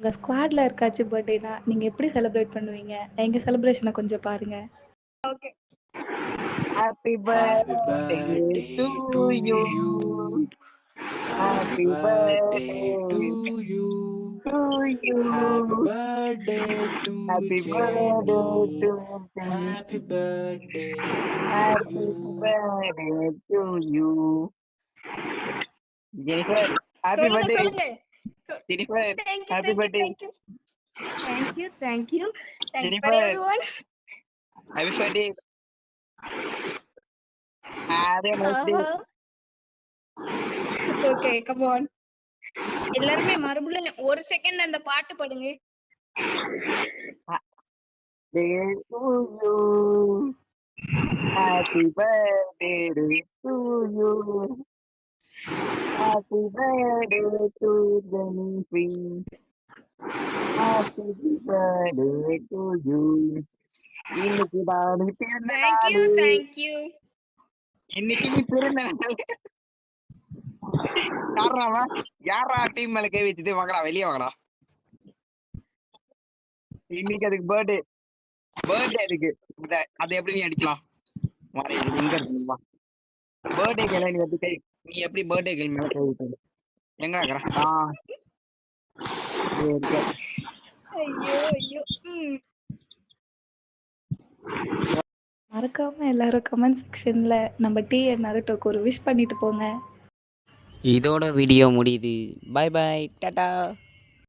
உங்க ஸ்குவாட்ல யாருக்காச்சும் பர்த்டேனா நீங்க எப்படி செலிப்ரேட் பண்ணுவீங்க? எங்க செலிப்ரேஷன கொஞ்சம் பாருங்க. Okay. Happy Happy birthday birthday to to you. you. Happy Happy birthday to birthday you. to you. Happy birthday to Happy birthday Jenny. to Happy you. birthday to Happy you. birthday to you. Jennifer, happy சொல்லுங்க birthday. சொல்லுங்க. Jennifer, thank you happy thank you birthday. Thank you thank you thank you thank you for Jennifer, everyone. happy birthday. Have a nice day. Okay come on. எல்லாருமே மறுபடியும் ஒரு second அந்த பாட்டு பாடுங்க. Day to you. Happy birthday to you. Happy birthday to Jennifer. Happy birthday to you. இன்னைக்கு தான் நீ பிறந்த தேங்க் யூ நாள். Thank you. இன்னைக்கு நீ பிறந்த நாள். யாரா யாரா டீம் மேல கை வச்சுட்டு வாங்கடா வெளியே வாங்கடா. இன்னைக்கு அதுக்கு பர்த்டே அதுக்கு அதை எப்படி நீ அடிக்கலாம்? எங்க இருக்குமா பர்த்டே கையில நீ எப்படி நீ எப்படி பர்த்டே கை மேல கை விட்டது எங்கடா இருக்கிற? ஐயோ ஐயோ. மறக்காம எல்லாரும் கமெண்ட் செக்ஷன்ல நம்ம டிஎன் நருட்டோக்கு ஒரு விஷ் பண்ணிட்டு போங்க. இதோட வீடியோ முடியுது. Bye bye Tata.